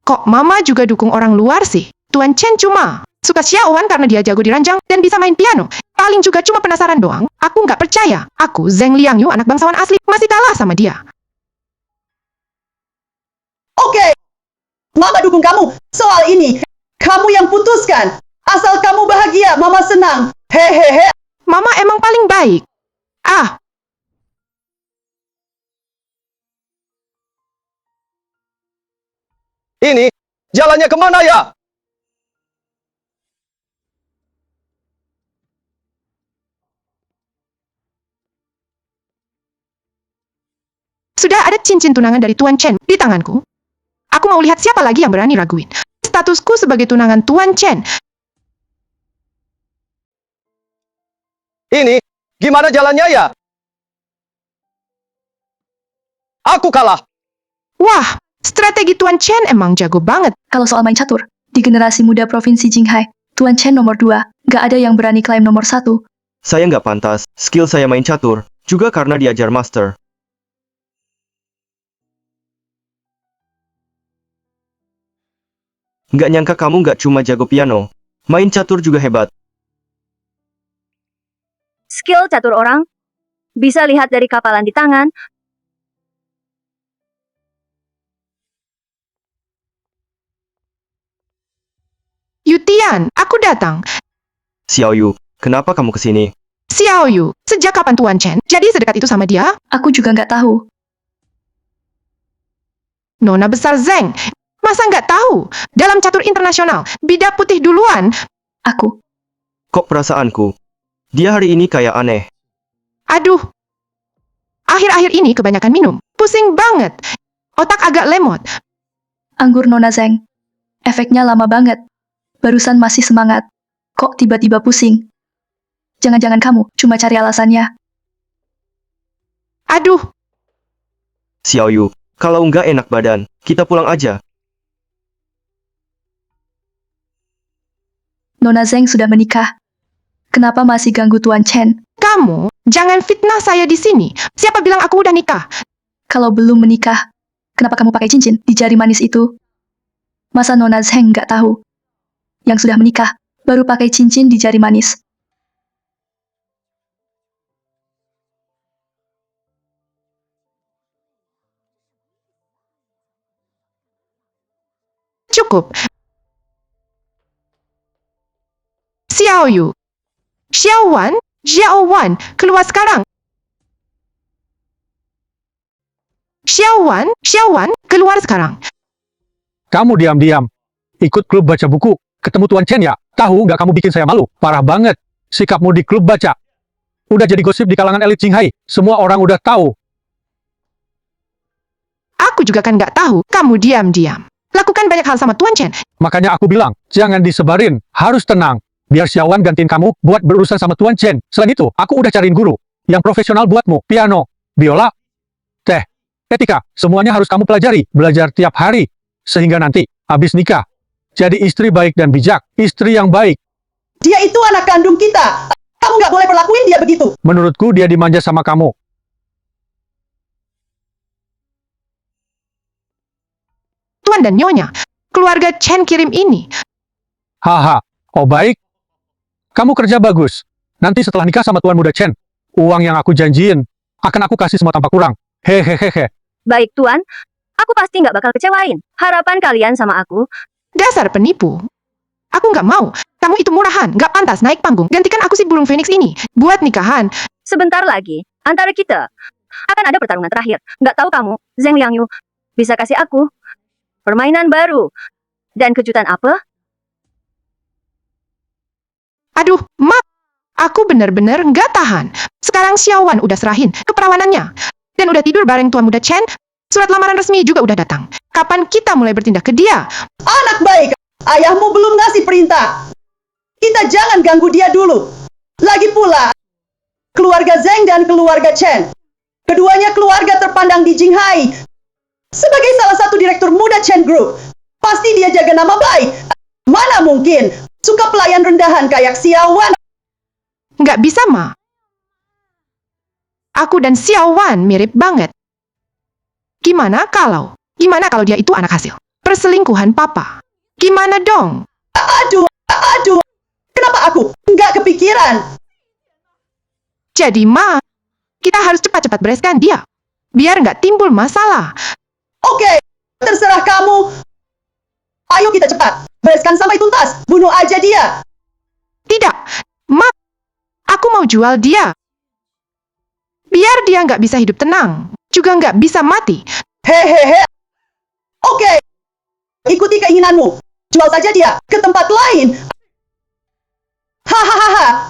Kok Mama juga dukung orang luar sih? Tuan Chen cuma suka Xiaowan karena dia jago di ranjang dan bisa main piano. Paling juga cuma penasaran doang. Aku nggak percaya. Aku, Zheng Liangyu, anak bangsawan asli, masih kalah sama dia. Oke, mama dukung kamu. Soal ini, kamu yang putuskan. Asal kamu bahagia, mama senang. Hehehe. Mama emang paling baik. Ah, Ini, jalannya kemana ya? sudah ada cincin tunangan dari Tuan Chen di tanganku. Aku mau lihat siapa lagi yang berani raguin statusku sebagai tunangan Tuan Chen. Ini, gimana jalannya ya? Aku kalah. Wah, strategi Tuan Chen emang jago banget. Kalau soal main catur, di generasi muda Provinsi Jinghai, Tuan Chen nomor 2, nggak ada yang berani klaim nomor 1. Saya nggak pantas, skill saya main catur, juga karena diajar master. Nggak nyangka kamu nggak cuma jago piano, main catur juga hebat. Skill catur orang bisa lihat dari kapalan di tangan. Tian, aku datang. Xiao Yu, kenapa kamu kesini? Xiao Yu, sejak kapan Tuan Chen jadi sedekat itu sama dia? Aku juga nggak tahu. Nona besar Zeng, masa nggak tahu? Dalam catur internasional, bidak putih duluan. Aku. Kok perasaanku? Dia hari ini kayak aneh. Aduh. Akhir-akhir ini kebanyakan minum. Pusing banget. Otak agak lemot. Anggur Nona Zeng. Efeknya lama banget. Barusan masih semangat. Kok tiba-tiba pusing? Jangan-jangan kamu cuma cari alasannya. Aduh, Xiao Yu, kalau nggak enak badan, kita pulang aja. Nona Zeng sudah menikah. Kenapa masih ganggu Tuan Chen? kamu jangan fitnah saya di sini. Siapa bilang aku udah nikah? Kalau belum menikah, kenapa kamu pakai cincin di jari manis itu? Masa Nona Zeng nggak tahu? Yang sudah menikah, baru pakai cincin di jari manis. Cukup. Xiao Yu. Xiao Wan, keluar sekarang. Xiao Wan, keluar sekarang. Kamu diam-diam. Ikut klub baca buku. Ketemu Tuan Chen ya? Tahu nggak kamu bikin saya malu? Parah banget. Sikapmu di klub baca. Udah jadi gosip di kalangan elit Qinghai. Semua orang udah tahu. Aku juga kan nggak tahu. Kamu diam-diam. Lakukan banyak hal sama Tuan Chen. Makanya aku bilang, jangan disebarin. Harus tenang. Biar Xiaowan gantiin kamu buat berurusan sama Tuan Chen. Selain itu, aku udah cariin guru. Yang profesional buatmu. Piano, biola, teh, etika. Semuanya harus kamu pelajari. Belajar tiap hari. Sehingga nanti, habis nikah. Jadi istri baik dan bijak. Istri yang baik. Dia itu anak kandung kita. Kamu nggak boleh perlakuin dia begitu. Menurutku dia dimanja sama kamu. Tuan dan Nyonya, keluarga Chen kirim ini. Haha, oh baik. Kamu kerja bagus. Nanti setelah nikah sama Tuan Muda Chen, uang yang aku janjiin, akan aku kasih semua tanpa kurang. Hehehehe. Baik Tuan, aku pasti nggak bakal kecewain. Harapan kalian sama aku. Dasar penipu. Aku nggak mau. Kamu itu murahan, nggak pantas naik panggung. Gantikan aku si burung Phoenix ini. Buat nikahan. Sebentar lagi, antara kita akan ada pertarungan terakhir. Nggak tahu kamu, Zeng Liangyu, bisa kasih aku permainan baru dan kejutan apa? Aduh, Mak. Aku bener-bener nggak tahan. Sekarang Xiaowan udah serahin keperawanannya. Dan udah tidur bareng Tuan Muda Chen. Surat lamaran resmi juga udah datang. Kapan kita mulai bertindak ke dia? Anak baik. Ayahmu belum ngasih perintah. Kita jangan ganggu dia dulu. Lagi pula, keluarga Zeng dan keluarga Chen. Keduanya keluarga terpandang di Qinghai. Sebagai salah satu direktur muda Chen Group, pasti dia jaga nama baik. Mana mungkin suka pelayan rendahan kayak Xiaowan. Nggak bisa, Ma. Aku dan Xiaowan mirip banget. Gimana kalau dia itu anak hasil perselingkuhan papa? Gimana dong? Aduh. Kenapa aku nggak kepikiran? Jadi, Ma, kita harus cepat-cepat bereskan dia. Biar nggak timbul masalah. Oke, terserah kamu. Ayo kita cepat. Bereskan sampai tuntas. Bunuh aja dia. Tidak, Ma. Aku mau jual dia. Biar dia nggak bisa hidup tenang. Juga nggak bisa mati. Hehehe. Oke. Ikuti keinginanmu. Jual saja dia ke tempat lain. Hahaha.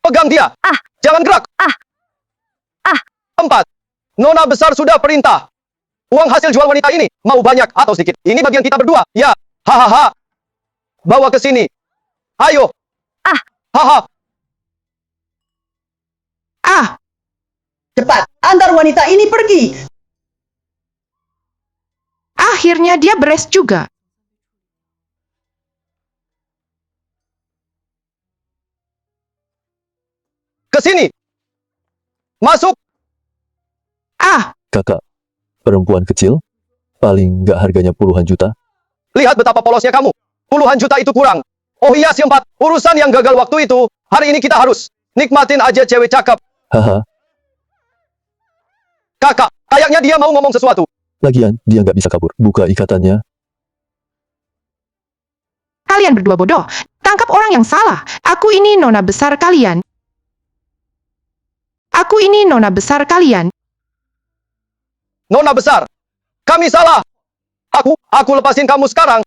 Pegang dia. Jangan gerak. 4. Nona besar sudah perintah. Uang hasil jual wanita ini, mau banyak atau sedikit, ini bagian kita berdua. Ya. Hahaha. Bawa ke sini. Ayo. Haha. Cepat, antar wanita ini pergi. Akhirnya dia beres juga. Ke sini. Masuk. Kakak, perempuan kecil, paling nggak harganya puluhan juta. Lihat betapa polosnya kamu. Puluhan juta itu kurang. Oh iya si 4, urusan yang gagal waktu itu Hari ini kita harus nikmatin aja cewek cakep. Haha, Kakak, kayaknya dia mau ngomong sesuatu. lagian dia nggak bisa kabur. Buka ikatannya. Kalian berdua bodoh. Tangkap orang yang salah. Aku ini nona besar kalian. Aku ini nona besar kalian. Nona besar, kami salah. Aku lepasin kamu sekarang.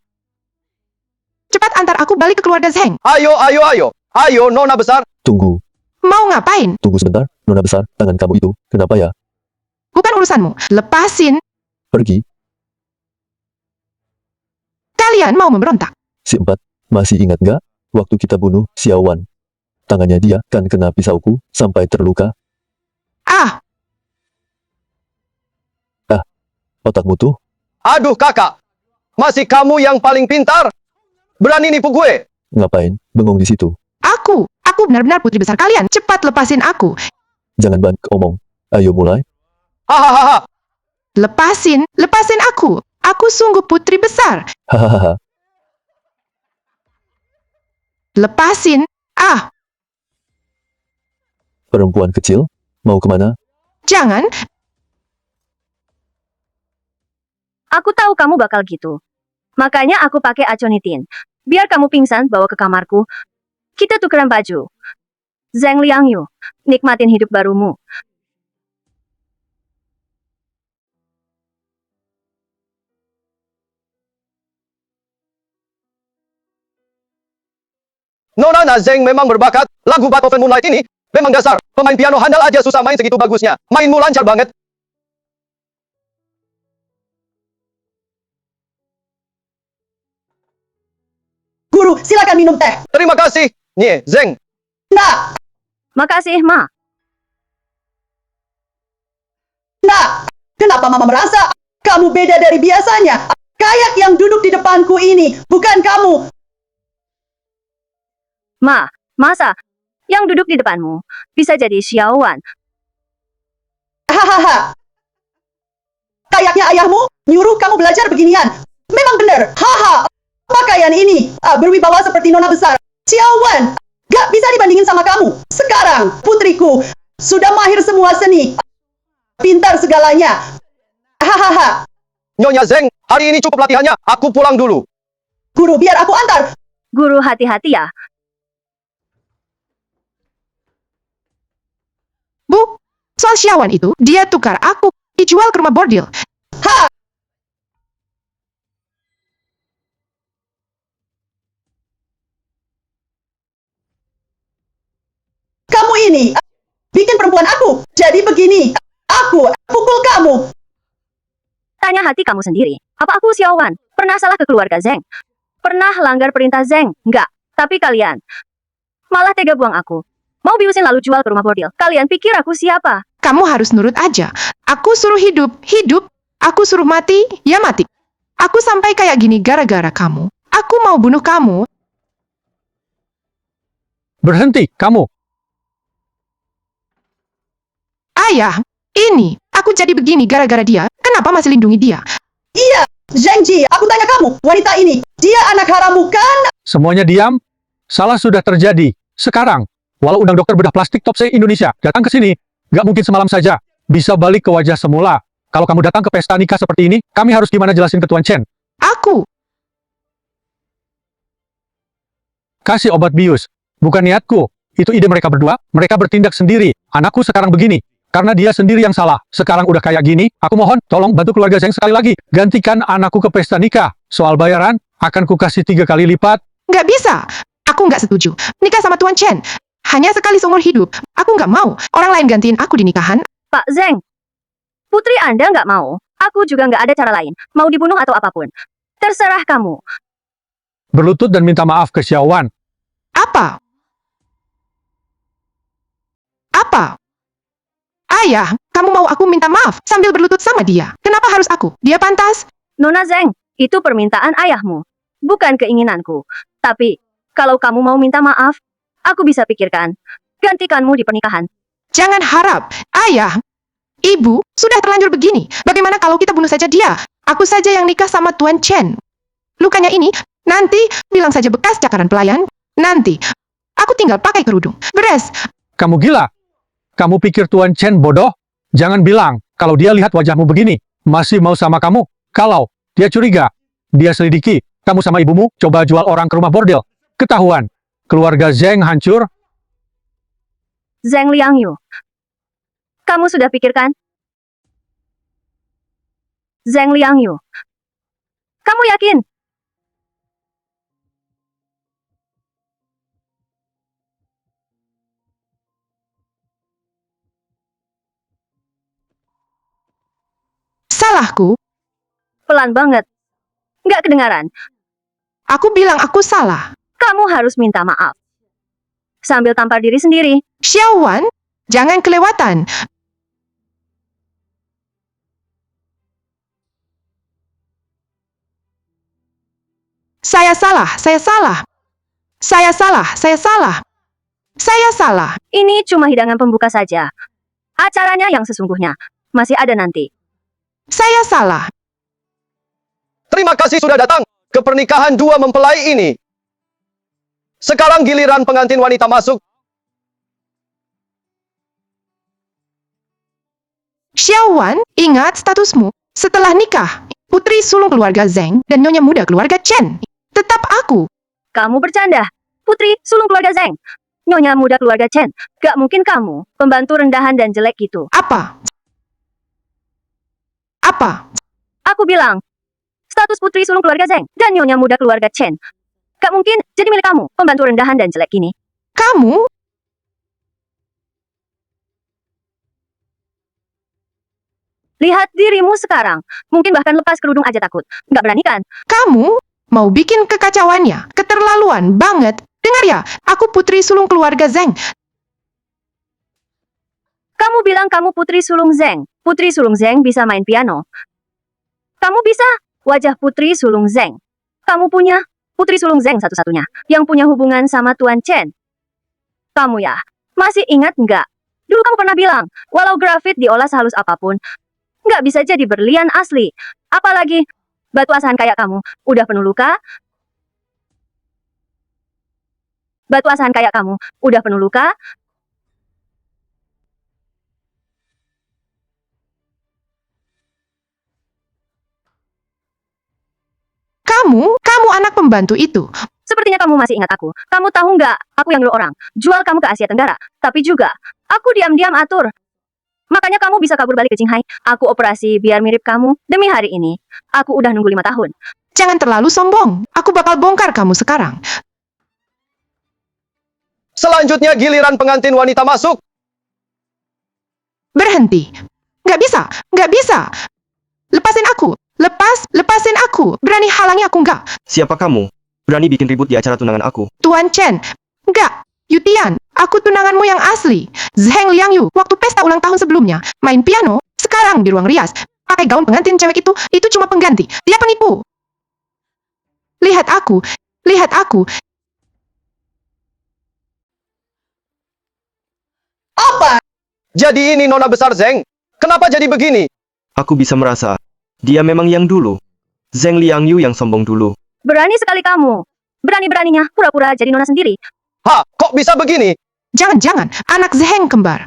Cepat antar aku balik ke keluarga Zheng. Ayo, ayo, ayo. Ayo, Nona besar. Tunggu, Mau ngapain? tunggu sebentar. Nona besar, tangan kamu itu, kenapa ya? Bukan urusanmu. Lepasin. Pergi. Kalian mau memberontak. Si empat, masih ingat nggak? Waktu kita bunuh Xiaowan. Tangannya dia kan kena pisauku sampai terluka. Ah, Otakmu tuh, Aduh, kakak. Masih kamu yang paling pintar. Berani nipu gue. ngapain bengong di situ? aku benar-benar putri besar kalian. Cepat lepasin aku. Jangan banyak omong. Ayo mulai. Hahaha. Lepasin aku. Aku sungguh putri besar. Hahaha. Lepasin. Ah, Perempuan kecil, mau kemana? jangan. Aku tahu kamu bakal gitu. Makanya aku pakai aconitin. Biar kamu pingsan bawa ke kamarku. Kita tukeran baju. Zheng Liangyu, nikmatin hidup barumu. Nona Zheng memang berbakat. Lagu Beethoven Moonlight ini memang dasar. Pemain piano handal aja susah main segitu bagusnya. Mainmu lancar banget. Guru, silakan minum teh. Terima kasih. Nye, Zheng. Nak, Makasih, Ma. nak. Kenapa mama merasa kamu beda dari biasanya? Kayak yang duduk di depanku ini, bukan kamu. Ma, masa? Yang duduk di depanmu bisa jadi Xiaowan. Hahaha. Kayaknya ayahmu nyuruh kamu belajar beginian. Memang benar. Haha. Pakaian ini berwibawa seperti nona besar. Xiaowan, gak bisa dibandingin sama kamu. Sekarang, putriku sudah mahir semua seni. Pintar segalanya. Hahaha. Nyonya Zheng, hari ini cukup latihannya. Aku pulang dulu. Guru, biar aku antar. Guru hati-hati ya. Bu, soal Xiaowan itu, dia tukar aku. Dijual ke rumah bordil. Kamu ini bikin perempuan aku jadi begini. Aku pukul kamu. Tanya hati kamu sendiri. Apa aku Xiaowan? Pernah salah ke keluarga Zheng? Pernah langgar perintah Zheng? Enggak. Tapi kalian malah tega buang aku. Mau biusin lalu jual ke rumah bordil. Kalian pikir aku siapa? Kamu harus nurut aja. Aku suruh hidup, hidup. Aku suruh mati, ya mati. Aku sampai kayak gini gara-gara kamu. Aku mau bunuh kamu. Berhenti, kamu. Ayah, ini. Aku jadi begini gara-gara dia. Kenapa masih lindungi dia? Iya, Zheng Ji, aku tanya kamu, wanita ini, dia anak harammu kan? Semuanya diam. Salah sudah terjadi. Sekarang, walau undang dokter bedah plastik top se-Indonesia datang ke sini, nggak mungkin semalam saja bisa balik ke wajah semula. Kalau kamu datang ke pesta nikah seperti ini, kami harus gimana jelasin ke Tuan Chen? Aku. Kasih obat bius. Bukan niatku. Itu ide mereka berdua. Mereka bertindak sendiri. Anakku sekarang begini. Karena dia sendiri yang salah. Sekarang udah kayak gini, aku mohon tolong bantu keluarga Zheng sekali lagi. Gantikan anakku ke pesta nikah. Soal bayaran, akan kukasih 3 kali lipat. Nggak bisa. Aku nggak setuju. Nikah sama Tuan Chen. Hanya sekali seumur hidup. Aku nggak mau. Orang lain gantiin aku di nikahan. Pak Zheng, putri Anda nggak mau. Aku juga nggak ada cara lain. Mau dibunuh atau apapun. Terserah kamu. Berlutut dan minta maaf ke Xiaowan. Apa? Apa? Ayah, kamu mau aku minta maaf sambil berlutut sama dia. Kenapa harus aku? Dia pantas. Nona Zheng, itu permintaan ayahmu. Bukan keinginanku. Tapi, kalau kamu mau minta maaf, aku bisa pikirkan. Gantikanmu di pernikahan. Jangan harap. Ayah, ibu, sudah terlanjur begini. Bagaimana kalau kita bunuh saja dia? Aku saja yang nikah sama Tuan Chen. Lukanya ini, nanti, bilang saja bekas cakaran pelayan. Nanti, Aku tinggal pakai kerudung. Beres. Kamu gila? Kamu pikir Tuan Chen bodoh? Jangan bilang kalau dia lihat wajahmu begini, masih mau sama kamu. Kalau dia curiga, dia selidiki, kamu sama ibumu coba jual orang ke rumah bordel. Ketahuan, keluarga Zheng hancur. Zheng Liangyu. Kamu sudah pikirkan? Zheng Liangyu. Kamu yakin? Salahku. Pelan banget. Nggak kedengaran. Aku bilang aku salah. Kamu harus minta maaf. Sambil tampar diri sendiri. Xiaowan, jangan kelewatan. Saya salah, saya salah. Saya salah, saya salah. Saya salah. Ini cuma hidangan pembuka saja. Acaranya yang sesungguhnya masih ada nanti. Saya salah. Terima kasih sudah datang ke pernikahan dua mempelai ini. Sekarang giliran pengantin wanita masuk. Xiaowan, ingat statusmu. Setelah nikah, putri sulung keluarga Zheng dan nyonya muda keluarga Chen. Tetap aku. Kamu bercanda. Putri sulung keluarga Zheng. Nyonya muda keluarga Chen. Gak mungkin kamu, pembantu rendahan dan jelek gitu. Apa? Apa? Aku bilang, status putri sulung keluarga Zheng dan nyonya muda keluarga Chen. Gak mungkin jadi milik kamu, pembantu rendahan dan jelek ini. Kamu? Lihat dirimu sekarang. Mungkin bahkan lepas kerudung aja takut. Gak berani kan? Kamu? Mau bikin kekacauannya? Keterlaluan banget. Dengar ya, aku putri sulung keluarga Zheng. Kamu bilang kamu putri sulung Zheng. Putri sulung Zheng bisa main piano. Kamu bisa? Wajah putri sulung Zheng. Kamu punya putri sulung Zheng satu-satunya yang punya hubungan sama Tuan Chen. Kamu ya, masih ingat nggak? Dulu kamu pernah bilang, walau grafit diolah sehalus apapun, nggak bisa jadi berlian asli. Apalagi batu asahan kayak kamu, udah penuh luka. Batu asahan kayak kamu, udah penuh luka. Kamu anak pembantu itu. Sepertinya kamu masih ingat aku. Kamu tahu nggak, aku yang dulu orang jual kamu ke Asia Tenggara. Tapi juga, aku diam-diam atur. Makanya kamu bisa kabur balik ke Qinghai. Aku operasi biar mirip kamu. Demi hari ini, aku udah nunggu 5 tahun. Jangan terlalu sombong. Aku bakal bongkar kamu sekarang. Selanjutnya giliran pengantin wanita masuk. Berhenti. Nggak bisa, nggak bisa. Lepasin aku. Lepasin aku. Berani halangi aku nggak? Siapa kamu? Berani bikin ribut di acara tunangan aku. Tuan Chen. Nggak. Yutian, aku tunanganmu yang asli. Zheng Liangyu, waktu pesta ulang tahun sebelumnya, main piano, sekarang di ruang rias. Pakai gaun pengantin cewek itu cuma pengganti. Dia penipu. Lihat aku. Apa? Jadi ini nona besar Zheng. Kenapa jadi begini? Aku bisa merasa, dia memang yang dulu. Zheng Liangyu yang sombong dulu. Berani sekali kamu. Berani-beraninya pura-pura jadi nona sendiri. Ha, kok bisa begini? Jangan, anak Zheng kembar.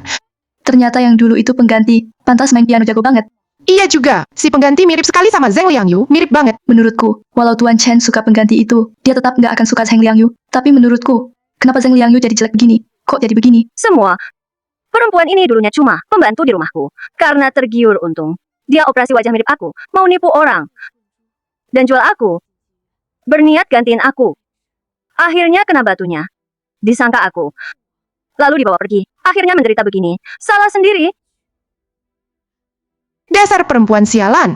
Ternyata yang dulu itu pengganti. Pantas main piano jago banget. Iya juga, si pengganti mirip sekali sama Zheng Liangyu, mirip banget. Menurutku, walau Tuan Chen suka pengganti itu, dia tetap nggak akan suka Zheng Liangyu. Tapi menurutku, kenapa Zheng Liangyu jadi jelek begini? Kok jadi begini? Semua. Perempuan ini dulunya cuma pembantu di rumahku. Karena tergiur untung. Dia operasi wajah mirip aku. Mau nipu orang. Dan jual aku. Berniat gantiin aku. Akhirnya kena batunya. Disangka aku. Lalu dibawa pergi. Akhirnya menderita begini. Salah sendiri. Dasar perempuan sialan.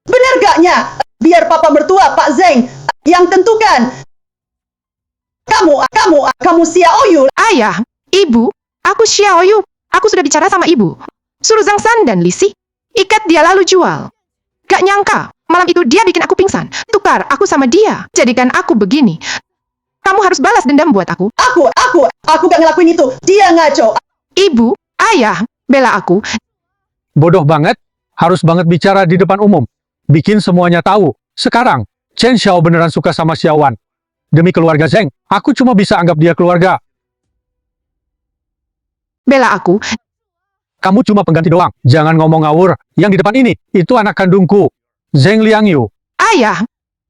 Benar gaknya? Biar papa mertua Pak Zheng yang tentukan. Kamu Xiaoyu. Ayah, ibu, aku Xiaoyu. Aku sudah bicara sama ibu. Suruh Zhang San dan Lisi. Ikat dia lalu jual. Gak nyangka, malam itu dia bikin aku pingsan. Tukar aku sama dia. Jadikan aku begini. Kamu harus balas dendam buat aku. Aku gak ngelakuin itu. Dia ngaco. Ibu, ayah, bela aku. Bodoh banget, harus banget bicara di depan umum. Bikin semuanya tahu. Sekarang, Chen Xiao beneran suka sama Xiaowan. Demi keluarga Zeng, aku cuma bisa anggap dia keluarga. Bela aku, Kamu cuma pengganti doang. Jangan ngomong ngawur. Yang di depan ini, itu anak kandungku. Zeng Liangyu. ayah.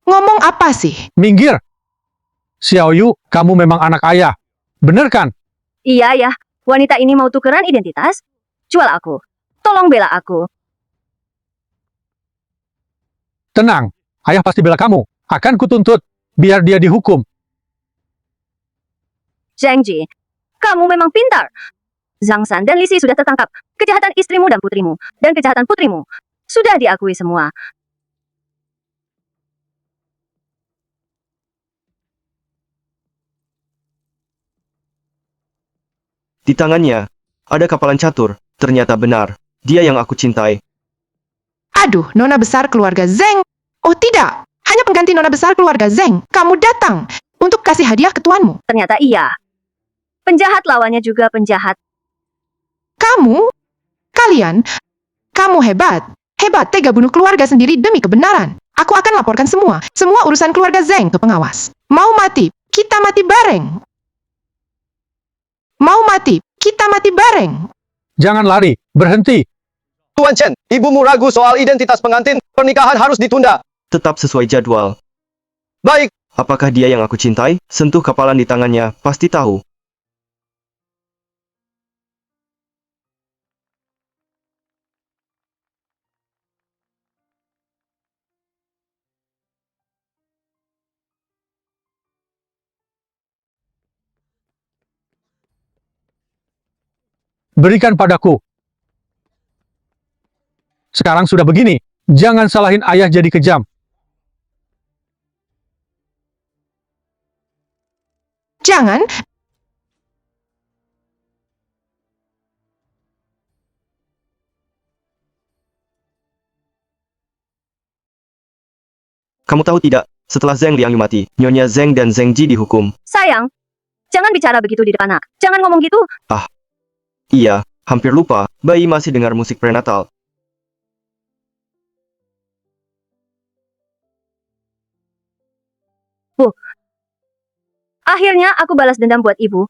Ngomong apa sih? Minggir. Xiao Yu, kamu memang anak ayah. Bener kan? Iya ya, wanita ini mau tukeran identitas? Jual aku. Tolong bela aku. Tenang. Ayah pasti bela kamu. Akan kutuntut. Biar dia dihukum. Zhang Ji, kamu memang pintar. Zhang San dan Li Si sudah tertangkap. Kejahatan istrimu dan putrimu, dan kejahatan putrimu, sudah diakui semua. Di tangannya, ada kapalan catur. Ternyata benar. Dia yang aku cintai. Aduh, nona besar keluarga Zeng. Oh tidak, hanya pengganti nona besar keluarga Zeng. Kamu datang untuk kasih hadiah ke tuanmu. Ternyata iya. Penjahat lawannya juga penjahat. Kalian, kamu hebat. Hebat tega bunuh keluarga sendiri demi kebenaran. Aku akan laporkan semua urusan keluarga Zeng ke pengawas. Mau mati, kita mati bareng. Mau mati, kita mati bareng. Jangan lari. Berhenti. Tuan Chen, ibumu ragu soal identitas pengantin. Pernikahan harus ditunda. Tetap sesuai jadwal. Baik, Apakah dia yang aku cintai? Sentuh kapalan di tangannya, pasti tahu. Berikan padaku. Sekarang sudah begini. Jangan salahin ayah jadi kejam. Jangan. Kamu tahu tidak, setelah Zeng Liangyu mati, Nyonya Zeng dan Zeng Ji dihukum. Sayang, jangan bicara begitu di depan anak. Jangan ngomong gitu. Iya, hampir lupa, bayi masih dengar musik prenatal. Akhirnya aku balas dendam buat ibu.